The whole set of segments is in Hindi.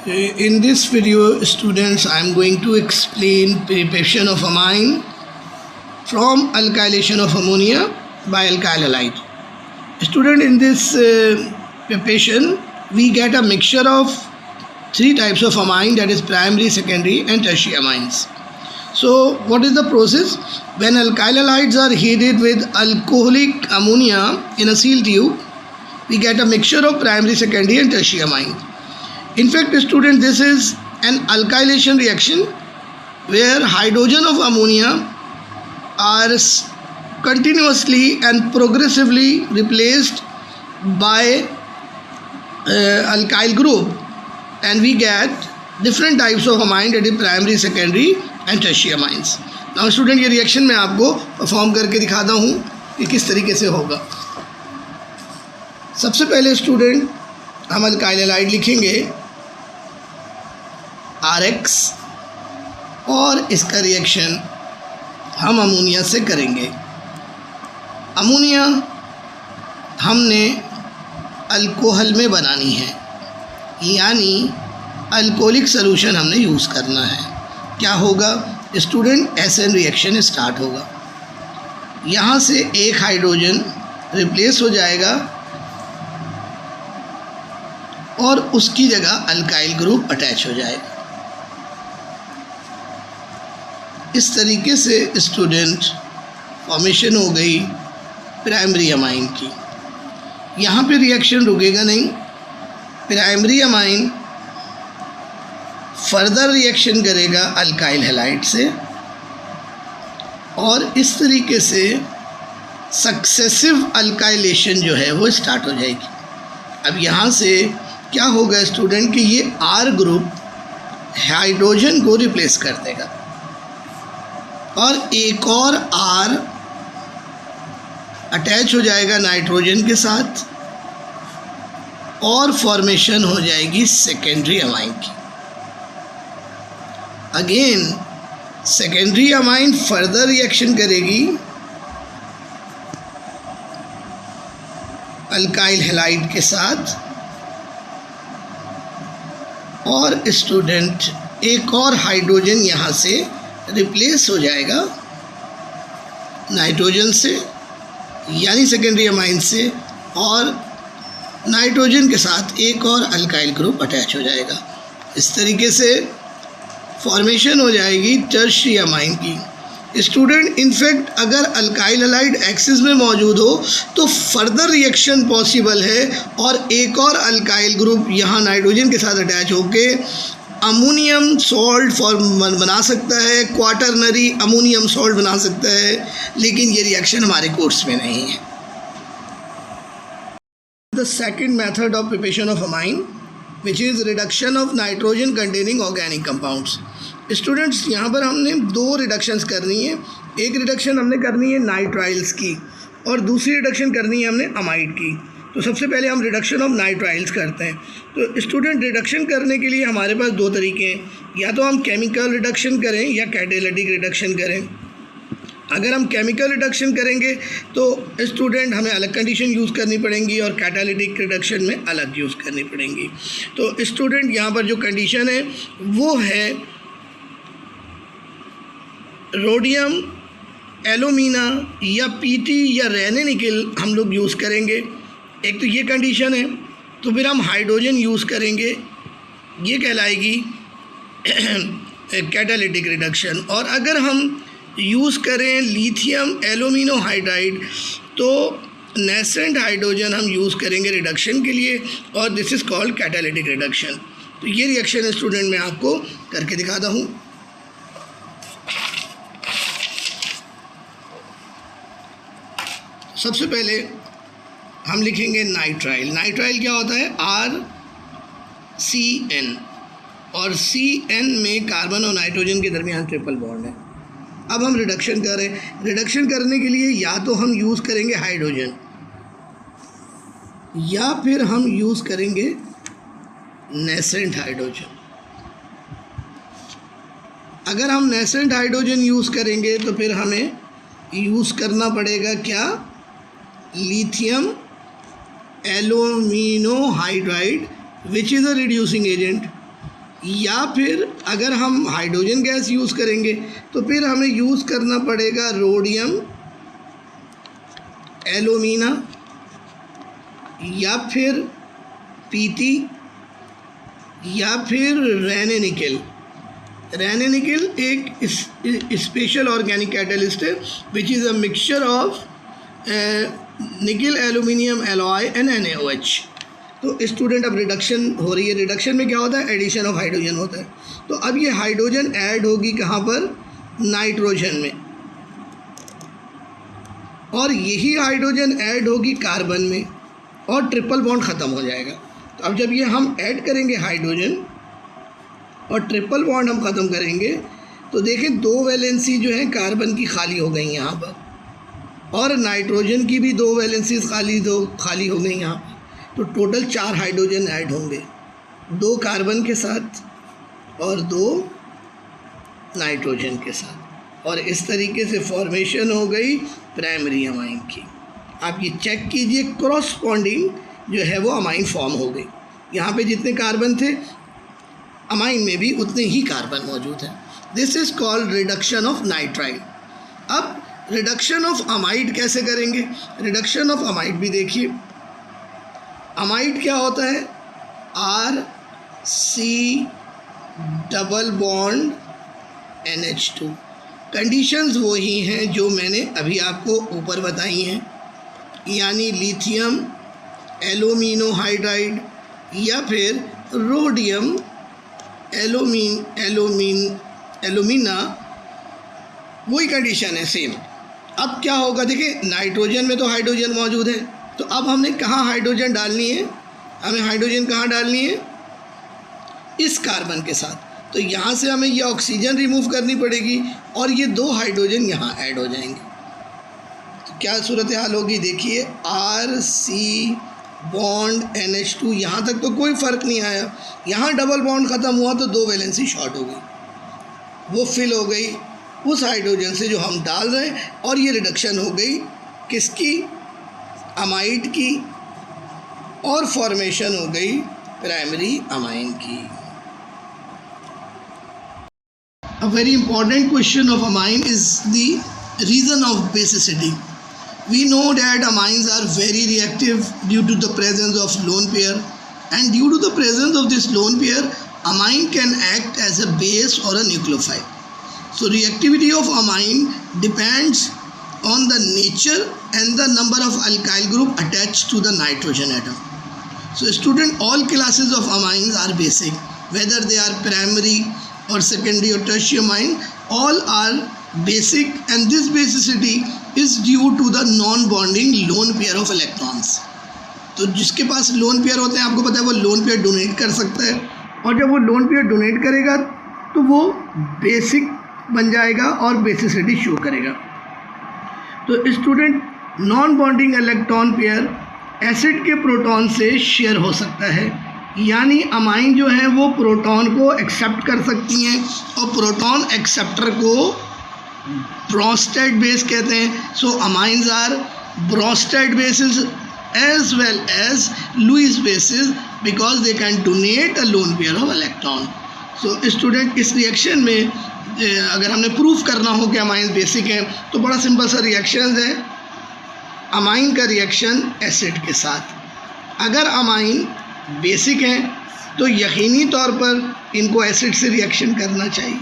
In this video, students, I am going to explain preparation of amine from alkylation of ammonia by alkyl halide. Student, in this preparation, we get a mixture of three types of amine, that is primary, secondary and tertiary amines. So what is the process? When alkyl halides are heated with alcoholic ammonia in a sealed tube, we get a mixture of primary, secondary and tertiary amine. In fact, student, this is an alkylation reaction where hydrogen of ammonia are continuously and progressively replaced by alkyl group, and we get different types of amine, that is primary, secondary and tertiary amines. Now student, ये रिएक्शन मैं आपको परफॉर्म करके दिखाता हूँ कि किस तरीके से होगा. सबसे पहले स्टूडेंट हम अल्काइल हैलाइड लिखेंगे RX और इसका रिएक्शन हम अमोनिया से करेंगे. अमोनिया हमने अल्कोहल में बनानी है, यानी अल्कोहलिक सॉल्यूशन हमने यूज़ करना है. क्या होगा स्टूडेंट? SN रिएक्शन स्टार्ट होगा. यहाँ से एक हाइड्रोजन रिप्लेस हो जाएगा और उसकी जगह अल्काइल ग्रुप अटैच हो जाएगा. इस तरीके से स्टूडेंट फॉर्मेशन हो गई प्राइमरी अमाइन की. यहाँ पे रिएक्शन रुकेगा नहीं. प्राइमरी अमाइन फर्दर रिएक्शन करेगा अल्काइल हैलाइड से और इस तरीके से सक्सेसिव अल्काइलेशन जो है वो स्टार्ट हो जाएगी. अब यहाँ से क्या होगा स्टूडेंट कि ये R ग्रुप हाइड्रोजन को रिप्लेस कर देगा और एक और R अटैच हो जाएगा नाइट्रोजन के साथ और फॉर्मेशन हो जाएगी सेकेंडरी अमाइन की. Again secondary amine further reaction करेगी अल्काइल हैलाइड के साथ और स्टूडेंट एक और हाइड्रोजन यहाँ से रिप्लेस हो जाएगा नाइट्रोजन से, यानी सेकेंडरी अमाइन से, और नाइट्रोजन के साथ एक और अल्काइल ग्रुप अटैच हो जाएगा. इस तरीके से फॉर्मेशन हो जाएगी टर्शियरी अमाइन की. स्टूडेंट, इनफैक्ट अगर अल्काइल हैलाइड एक्सिस में मौजूद हो तो फर्दर रिएक्शन पॉसिबल है और एक और अल्काइल ग्रुप यहाँ नाइट्रोजन के साथ अटैच होके अमोनियम सॉल्ट फॉर्म बना सकता है, क्वाटरनरी अमोनियम सॉल्ट बना सकता है, लेकिन ये रिएक्शन हमारे कोर्स में नहीं है. The second method of preparation of amine which is reduction of nitrogen containing organic compounds. Students, यहाँ पर हमने दो रिडक्शंस करनी है. एक रिडक्शन हमने करनी है नाइट्राइल्स की और दूसरी रिडक्शन करनी है हमने अमाइड की. तो सबसे पहले हम रिडक्शन ऑफ नाइट्राइल्स करते हैं. तो स्टूडेंट, रिडक्शन करने के लिए हमारे पास दो तरीके हैं. या तो हम केमिकल रिडक्शन करें या कैटालिटिक रिडक्शन करें. अगर हम केमिकल रिडक्शन करेंगे तो स्टूडेंट हमें अलग कंडीशन यूज़ करनी पड़ेंगी और कैटालिटिक रिडक्शन में अलग यूज़ करनी पड़ेंगी. तो स्टूडेंट, यहाँ पर जो कंडीशन है वो है रोडियम एलुमिना या PT या रेने निकल हम लोग यूज़ करेंगे. एक तो ये कंडीशन है. तो फिर हम हाइड्रोजन यूज़ करेंगे, ये कहलाएगी कैटालिटिक रिडक्शन. और अगर हम यूज़ करें लिथियम एल्यूमिनो हाइड्राइड तो नेसेंट हाइड्रोजन हम यूज़ करेंगे रिडक्शन के लिए और this is called catalytic reduction. तो ये रिएक्शन स्टूडेंट मैं आपको करके दिखाता हूँ. सबसे पहले हम लिखेंगे नाइट्राइल. नाइट्राइल क्या होता है? RCN और CN में कार्बन और नाइट्रोजन के दरमियान ट्रिपल बॉन्ड है. अब हम रिडक्शन कर रहे हैं. रिडक्शन करने के लिए या तो हम यूज़ करेंगे हाइड्रोजन या फिर हम यूज़ करेंगे नेसेंट हाइड्रोजन. अगर हम नेसेंट हाइड्रोजन यूज़ करेंगे तो फिर हमें यूज़ करना पड़ेगा क्या? Lithium alumino hydride which is a reducing agent. या फिर अगर हम हाइड्रोजन गैस यूज़ करेंगे तो फिर हमें यूज़ करना पड़ेगा रोडियम एलुमिना या फिर पीटी या फिर रेने-निकेल। रेने-निकेल एक स्पेशल ऑर्गेनिक कैटलिस्ट है which is a mixture of nickel aluminium alloy and NaOH। तो स्टूडेंट अब रिडक्शन हो रही है। रिडक्शन में क्या होता है? एडिशन ऑफ हाइड्रोजन होता है। तो अब ये हाइड्रोजन ऐड होगी कहाँ पर? नाइट्रोजन में, और यही हाइड्रोजन ऐड होगी कार्बन में और ट्रिपल बॉन्ड ख़त्म हो जाएगा। तो अब जब ये हम ऐड करेंगे हाइड्रोजन और ट्रिपल बॉन्ड हम ख़त्म करेंगे तो देखें 2 वैलेंसी जो है कार्बन की खाली हो गई यहाँ पर, और नाइट्रोजन की भी 2 वैलेंसीज खाली हो गई यहाँ पर। तो टोटल 4 हाइड्रोजन ऐड होंगे, 2 कार्बन के साथ और 2 नाइट्रोजन के साथ, और इस तरीके से फॉर्मेशन हो गई प्राइमरी अमाइन की। आप ये चेक कीजिए, क्रॉसपॉन्डिंग जो है वो अमाइन फॉर्म हो गई। यहाँ पे जितने कार्बन थे अमाइन में भी उतने ही कार्बन मौजूद हैं। This is called reduction of nitrile. अब रिडक्शन ऑफ अमाइड कैसे करेंगे? रिडक्शन ऑफ अमाइड भी देखिए, अमाइड क्या होता है? RC double bond NH2। Conditions वही हैं जो मैंने अभी आपको ऊपर बताई हैं, यानी लिथियम एल्यूमिनो हाइड्राइड या फिर रोडियम एल्यूमिना, वही कंडीशन है सेम। अब क्या होगा? देखिए नाइट्रोजन में तो हाइड्रोजन मौजूद है, तो अब हमने कहाँ हाइड्रोजन डालनी है? हमें हाइड्रोजन कहाँ डालनी है? इस कार्बन के साथ। तो यहाँ से हमें ये ऑक्सीजन रिमूव करनी पड़ेगी और ये 2 हाइड्रोजन यहाँ ऐड हो जाएंगे। तो क्या सूरत हाल होगी? देखिए RC बॉन्ड NH2, यहाँ तक तो कोई फ़र्क नहीं आया। यहाँ डबल बॉन्ड ख़त्म हुआ तो 2 वैलेंसी शॉर्ट हो गई, वो फिल हो गई उस हाइड्रोजन से जो हम डाल रहे हैं, और ये रिडक्शन हो गई किसकी? अमाइड की, और फॉर्मेशन हो गई प्राइमरी अमाइन की। A very important question of amine is the reason of basicity. We know that amines are very reactive due to the presence of lone pair, and due to the presence of this lone pair, amine can act as a base or a nucleophile. So reactivity of amine depends on the nature and the number of alkyl group attached to the nitrogen atom. So student, all classes of amines are basic, whether they are primary or secondary or tertiary amine, all are basic, and this basicity is due to the non-bonding lone pair of electrons. तो जिसके पास लोन पेयर होते हैं, आपको पता है वो लोन पेयर डोनेट कर सकता है, और जब वो लोन पेयर डोनेट करेगा तो वो बेसिक बन जाएगा और बेसिसिटी शो करेगा। तो student, non bonding electron pair acid के प्रोटॉन से शेयर हो सकता है, यानी अमाइन जो है वो प्रोटॉन को एक्सेप्ट कर सकती हैं, और प्रोटॉन एक्सेप्टर को ब्रोस्टेड बेस कहते हैं। So amines are Bronsted bases as well as Lewis bases because they can donate a lone pair of electron. So student, इस रिएक्शन में अगर हमने प्रूफ करना हो कि अमाइन बेसिक हैं तो बड़ा सिंपल सा रिएक्शन है, अमाइन का रिएक्शन एसिड के साथ। अगर अमाइन बेसिक हैं तो यकीनी तौर पर इनको एसिड से रिएक्शन करना चाहिए,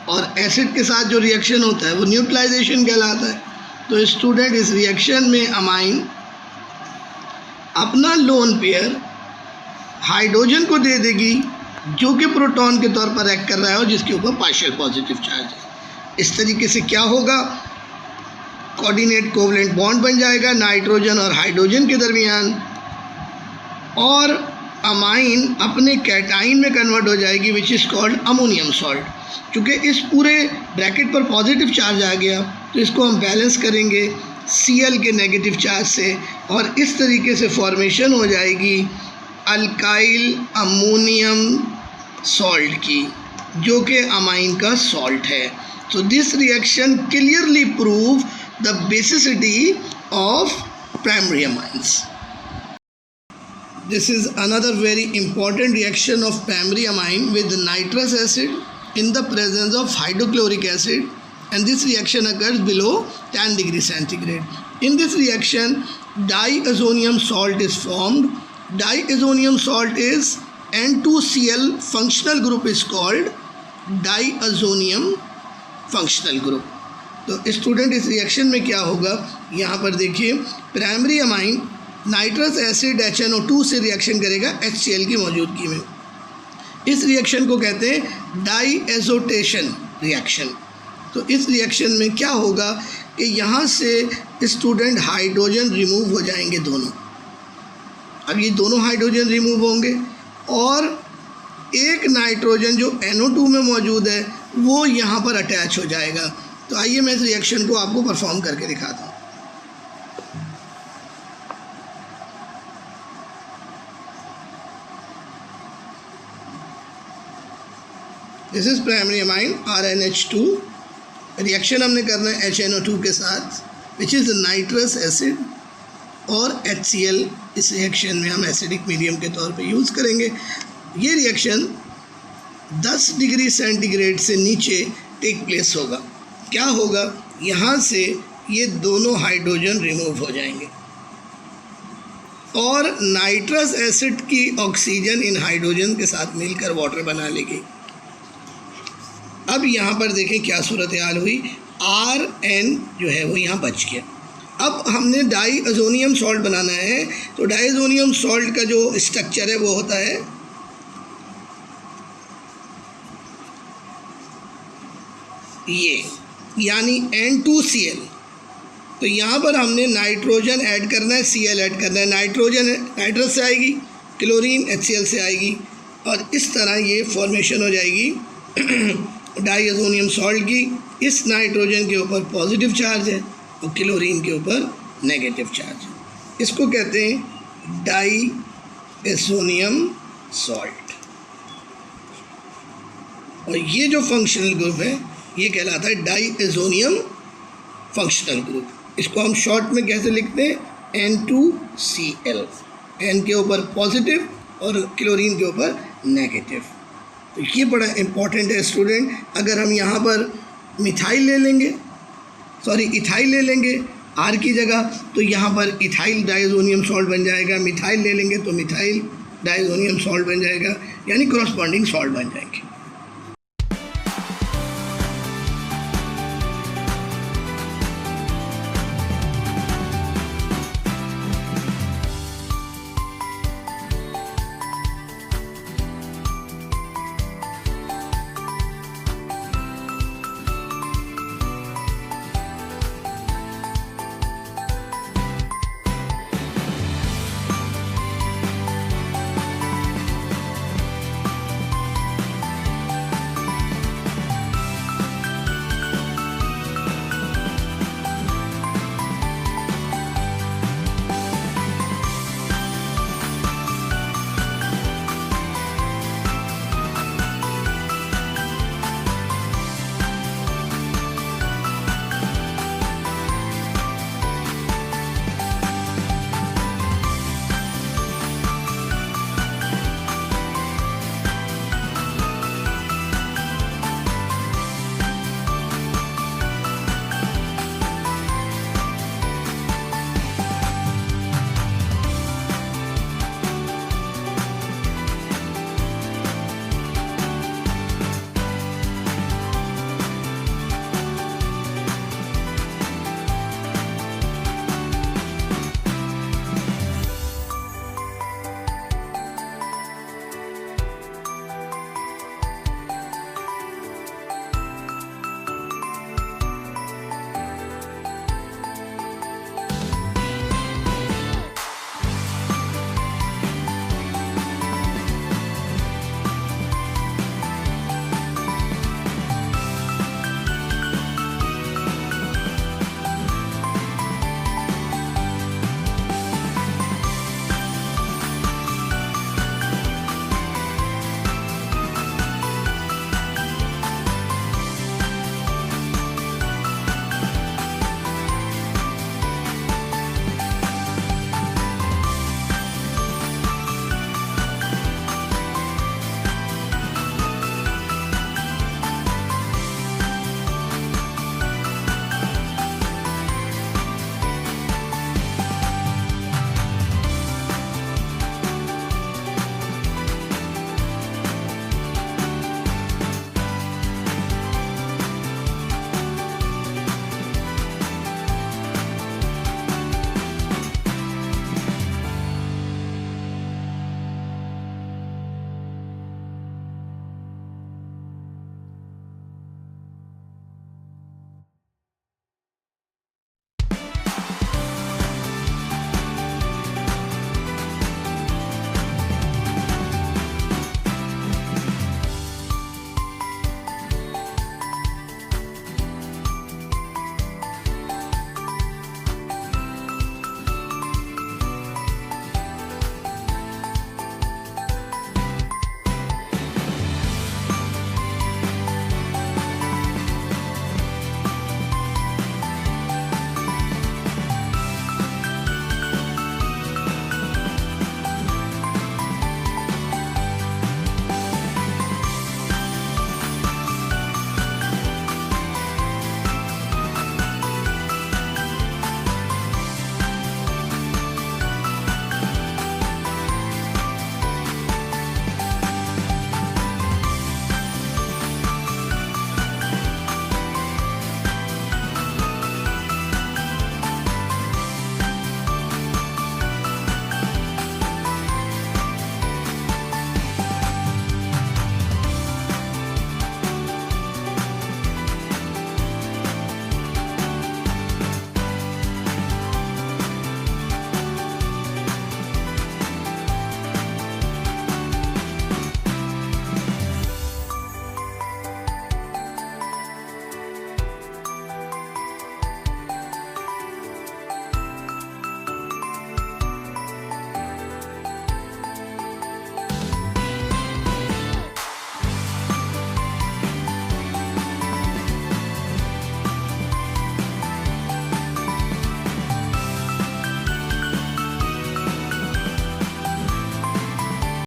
और एसिड के साथ जो रिएक्शन होता है वो न्यूट्रलाइजेशन कहलाता है। तो स्टूडेंट, इस रिएक्शन में अमाइन अपना लोन पेयर हाइड्रोजन को दे देगी जो कि प्रोटॉन के तौर पर एक्ट कर रहा है और जिसके ऊपर पार्शियल पॉजिटिव चार्ज है। इस तरीके से क्या होगा? कोऑर्डिनेट कोवलेंट बॉन्ड बन जाएगा नाइट्रोजन और हाइड्रोजन के दरमियान, और अमाइन अपने कैटाइन में कन्वर्ट हो जाएगी which is called ammonium salt. चूँकि इस पूरे ब्रैकेट पर पॉजिटिव चार्ज आ गया तो इसको हम बैलेंस करेंगे Cl के नेगेटिव चार्ज से, और इस तरीके से फॉर्मेशन हो जाएगी अल्काइल अमोनियम सॉल्ट की, जो कि अमाइन का सॉल्ट है। So this reaction clearly prove the basicity of primary amines. This is another very important reaction of primary amine with nitrous acid in the presence of hydrochloric acid, and this reaction occurs below 10 degrees centigrade. In this reaction, diazonium salt is formed. Diazonium salt is N2Cl, functional group is called diazonium functional group. तो स्टूडेंट इस रिएक्शन में क्या होगा, यहाँ पर देखिए primary amine nitrous acid HNO2 से रिएक्शन करेगा HCl की मौजूदगी में. इस रिएक्शन को कहते हैं डाईएजोटेशन रिएक्शन. तो इस रिएक्शन में क्या होगा कि यहाँ से स्टूडेंट हाइड्रोजन रिमूव हो जाएंगे दोनों. अब ये दोनों हाइड्रोजन रिमूव होंगे और एक नाइट्रोजन जो NO2 में मौजूद है वो यहाँ पर अटैच हो जाएगा. तो आइए मैं इस रिएक्शन को आपको परफॉर्म करके दिखाता हूँ. This is primary amine RNH2. Reaction हमने करना है HNO2 के साथ विच इज़ नाइट्रस एसिड और HCl. इस रिएक्शन में हम एसिडिक मीडियम के तौर पे यूज़ करेंगे. ये रिएक्शन 10 डिग्री सेंटीग्रेड से नीचे टेक प्लेस होगा. क्या होगा, यहाँ से ये दोनों हाइड्रोजन रिमूव हो जाएंगे और नाइट्रस एसिड की ऑक्सीजन इन हाइड्रोजन के साथ मिलकर वाटर बना लेगी. अब यहाँ पर देखें क्या सूरत हाल हुई, RN जो है वो यहाँ बच गया. अब हमने डाईअजोनियम सॉल्ट बनाना है. तो डाईअजोनियम सॉल्ट का जो स्ट्रक्चर है वो होता है ये, यानी N2Cl. तो यहाँ पर हमने नाइट्रोजन ऐड करना है, Cl ऐड करना है. नाइट्रोजन नाइट्रस से आएगी, क्लोरीन HCl से आएगी और इस तरह ये फॉर्मेशन हो जाएगी डाईअजोनियम सॉल्ट की. इस नाइट्रोजन के ऊपर पॉजिटिव चार्ज है और क्लोरीन के ऊपर नेगेटिव चार्ज है. इसको कहते हैं डाईअजोनियम सॉल्ट. और ये जो फंक्शनल ग्रुप है ये कहलाता है डाईअजोनियम फंक्शनल ग्रुप. इसको हम शॉर्ट में कैसे लिखते हैं, N2Cl. N के ऊपर पॉजिटिव और क्लोरीन के ऊपर नेगेटिव. तो ये बड़ा इम्पॉर्टेंट है स्टूडेंट. अगर हम यहाँ पर मिथाइल ले लेंगे, इथाइल ले लेंगे R की जगह, तो यहाँ पर इथाइल डाईअजोनियम सॉल्ट बन जाएगा. मिथाइल ले लेंगे तो मिथाइल डाईअजोनियम सॉल्ट बन जाएगा, यानी कॉरस्पॉन्डिंग सॉल्ट बन जाएंगे.